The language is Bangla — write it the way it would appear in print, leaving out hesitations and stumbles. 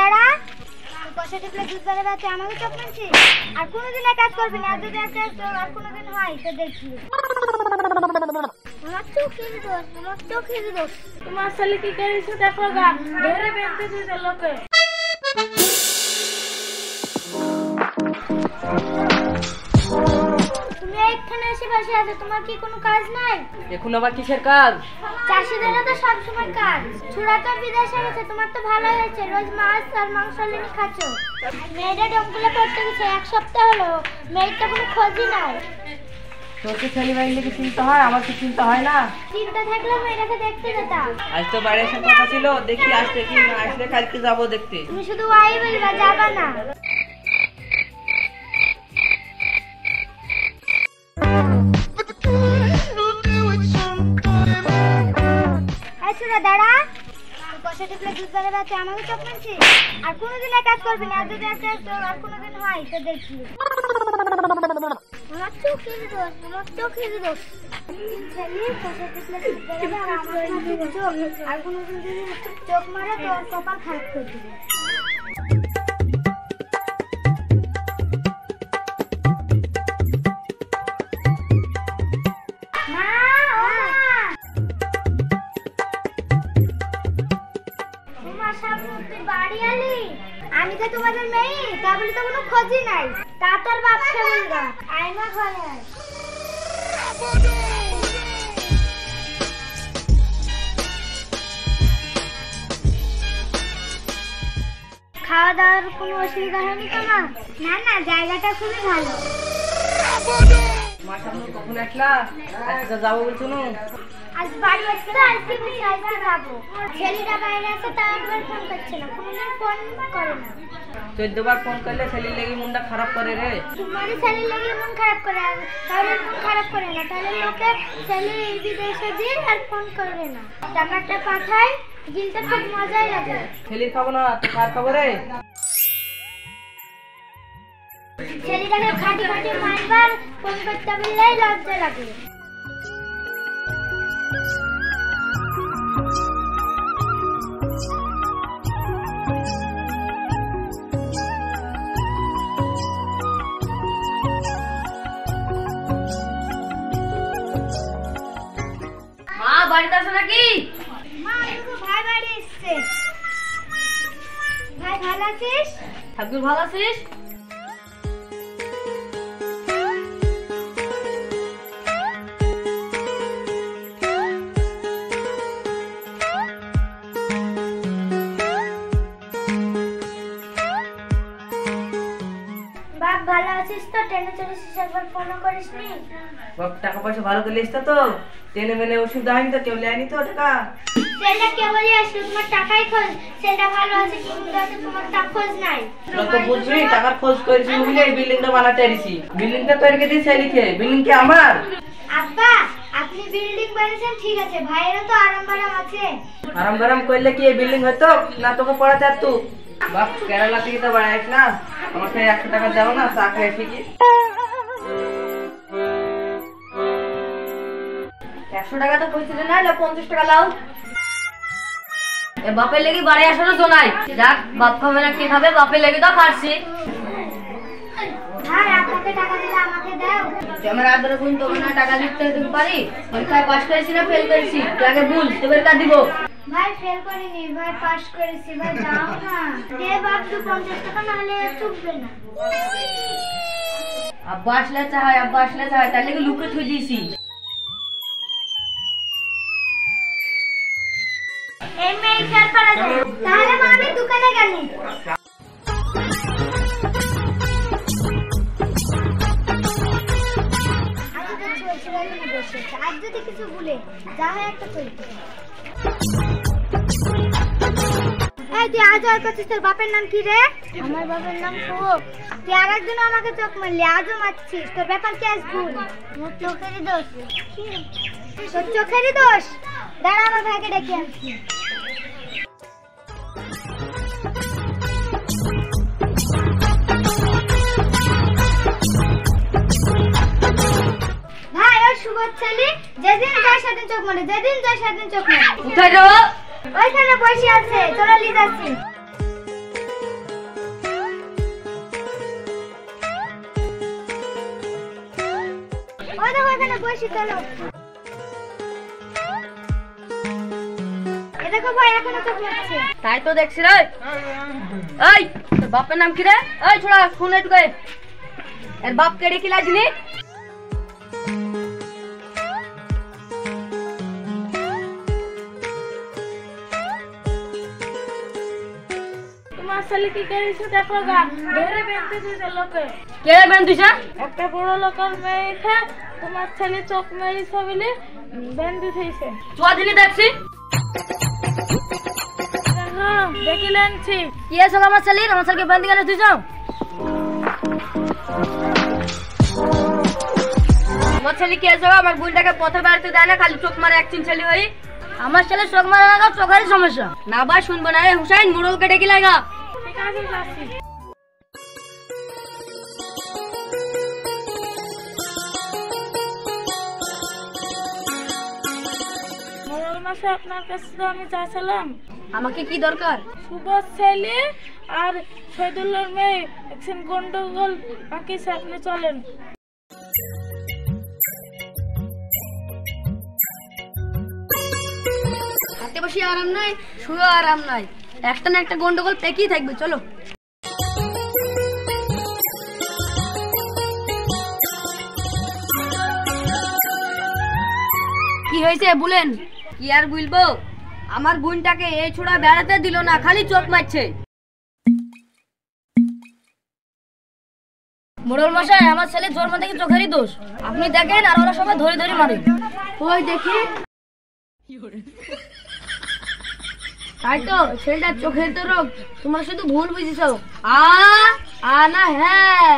দাঁড়া, পয়সা টিপলে দুধ বেড়ে আছে, আমাকে চোখ মারছিস? আর কোনোদিন কাজ করবি না, আর যদি আর কোনোদিন হয় তো দেখবি। আমার চোখের দোষ, আমার চোখের দোষ। তোমার ছেলে কি করেছে দেখো গা, ধরে বেঁধে দিয়েছে লোকে। তুমি এখানে এসে বসে আছো, তোমার কি কোনো কাজ নাই? এখন আবার কিসের কাজ? চাষিদের তো সবসময় কাজ। ছোড়া তো বিদেশে গেছে, তোমার তো ভালো হয়েছে, রোজ মাছ আর মাংস নিয়ে খাচ্ছ। মেয়েটা ডমগুলো পড়তে গেছে, 1 সপ্তাহ হলো, মেয়েটা কোনো খোঁজই নাই। তোর কি ছেলে বাইরে কি চিন্তা হয়? আমার কি চিন্তা হয় না? চিন্তা থাকলে মেয়েটাকে দেখতে যেতাম। আজ তো বাইরে এসে কথা ছিল, দেখি আসলে কি, না আসলে কালকে যাবো দেখতে। তুমি শুধু ওয়াই বলবা, যাবা না। দাঁড়া, পয়সা টিপলে দুধ বেড়ে আছে, আমাকে চোখ মারছিস? আর কোনোদিন কাজ করবি না, আর যদি আর কোনোদিন হয় তো দেখবি। আমার চোখের দোষ, আমার চোখের দোষ। ছেলে পয়সা টিপলে দুধ বেড়ে আর আমার চোখ, আর কোনোদিন যদি চোখ মারে তো কপাল খারাপ করে দিবে। আমি তো তোমাদের মেয়ে, তা বলে তো কোনো খোঁজই নাই। তা তোর বাপকে বলবা, আইমা ঘরে আয়। খাওয়া দাওয়ার কোনো অসুবিধা হয়নি তোমার? না না, জায়গাটা খুবই ভালো। মার সামনে কখন আসলা? আজকে যাবো বলছো না? আজ বাড়ি আসছে, আজকে যাবো। ছেলেটা বাইরে আছে, তা একবার ফোন করছে না, কোনোদিন ফোন করে না। 14 বার ফোন করলে ছেলের লেগে মনটা খারাপ করে রে। তোমারই ছেলের লেগে মন খারাপ করে, তাহলে মন খারাপ করে না, তাহলে লোকে ছেলে বিদেশে দিয়ে আর ফোন করবে না। টাকাটা পাঠায়, গিলতে খুব মজাই লাগে। ছেলের খাবো না তো কার খাবো রে? ছেলেটাকে খাটি খাটি মারবার ফোন করতে বললেই লজ্জা লাগে। মা বাড়িতে আছো নাকি? মা, দেখো ভাই বাড়ি এসছে। ভাই ভালো আছিস? ঠাকুর ভালো আছিস? বাপ ভালো আছিস তো? ট্রেনে চড়েছিস, একবার ফোনও করিসনি? বাপ টাকা পয়সা ভালো করে লিস্ট তো, ট্রেনে মেলে অসুবিধা হয়নি তো? কেউ লেয়নি তো টাকা? সেটা কেবলই আসলো, তোমার টাকাই খোঁজ। সেটা ভালো আছে কিন্তু আছে, তোমার টাকা খোঁজ নাই। তোরা তো বুঝবি, টাকার খোঁজ করেছি বলে এই বিল্ডিংটা বানাতে এসেছি। বিল্ডিংটা তৈরি করে দিয়েছে লিখে, বিল্ডিং কি আমার? আব্বা, আপনি বিল্ডিং বানিয়েছেন ঠিক আছে, ভাইয়েরও তো আরাম আছে। আরাম করলে কি এই বিল্ডিং হতো না? তোকে পড়াতে আর তুই বাপ কেরালা থেকে তো বাড়াইস না, আমাকে 100 টাকা দাও না, চা খেয়ে শিখি। 100 টাকা তো কইছিলে না, 50 টাকা লাও। এ বাপের লেগে বাড়ি আসারও জোনাই। যাক, বাপ খাবে না কি খাবে, বাপের লেগে তো খাচ্ছি। ভাই, আপনাকে টাকা দিলে আমাকে দাও। আমার আদরে বোন তো না টাকা দিতে পারি। পরীক্ষায় পাস করেছি না ফেল করেছি, আগে ভুল তোর কাজ দিব। ভাই ফেল করিনি, ভাই পাস করেছি। ভাই দাও না, দে বাপ, 50 টাকা না হলে চুকবে না। আব্বা আসলে চায়, তার লেগে লুকে থই দিয়েছি। এই মেয়ে খেয়াল করা যায়, তাহলে মা আমি দোকানে গেলাম। আজ যদি কিছু ভুলে যা হয় একটা চলতে। এই তুই আজ আর করছিস, তোর বাপের নাম কি রে? আমার বাপের নাম খুব। তুই আর একদিনও আমাকে চোখ মারলি, আজও মারছিস। তোর ব্যাপার কি আজ ভুল? তোর চোখেরই দোষ। তোর চোখেরই দোষ। দাঁড়া, আমার ভাইকে ডেকে আনছি। ভাই, ও সুগত ছেলে যেদিন যায় সেদিন চোখ মারে, যেদিন যায় সেদিন চোখ মারে। উঠাই দাও। ওইখানে বসে আছে, চলো নিয়ে যাচ্ছি। ওই দেখো এখানে বসি, চলো। এ দেখো ভাই এখনো চোখ লাগছে। তাই তো দেখছি রে। এই তোর বাপের নাম কি রে? এই ছোড়া শুন একটু গে। এর বাপ কেড়ে কি লাগনি? তোমার ছেলে কি করেছে দেখো গা, ধরে বেঁধে দিয়েছে লোকে। কে বেন তুইছে? একটা বড় লোকের মেয়েকে তোমার ছেলে চোখ মেরেছে বলে বেঁধে দিয়েছে। চুয়া দিলি দেখছি। দেখো দেখিলেনছি। কি আছে আমার ছেলেকে বেঁধে গেলে তুই যাও। আমার ছেলে কি আছে? আমার বোনটাকে পথে বেড়াতে দেয় না, খালি চোখ মারে একদিন ছেলে হই। আমার ছেলে চোখ মারে না, চোখেরই সমস্যা। না ভাই শুনবো না। হুসাইন মোড়লকে ডেকে লাগা। ঠিক আছে যাচ্ছি। মোড়ল মশাই আপনার কাছে তো আমি চাইছিলাম। আমাকে কি দরকার? সুভাষ ছেলে আর শহীদুল্লাহর মেয়ে একদিন গন্ডগোল পাকিয়েছে, আপনি চলেন। হাতে বসে আরাম নাই, শুয়ে আরাম নাই, একটা না একটা গন্ডগোল পেকেই থাকবে। চলো। কি হয়েছে বলেন? কি আর বলবো, আমার বোনটাকে এই ছোড়া বেড়াতে দিল না, খালি চোখ মারছে। মোড়ল মশাই, আমার ছেলে জন্ম থেকে চোখেরই দোষ। আপনি দেখেন আর ওরা সবাই ধরে ধরে মারে। ওই দেখি। তাই তো, ছেলেটার চোখের তো রোগ। তোমরা শুধু ভুল বুঝেছ। না হ্যাঁ।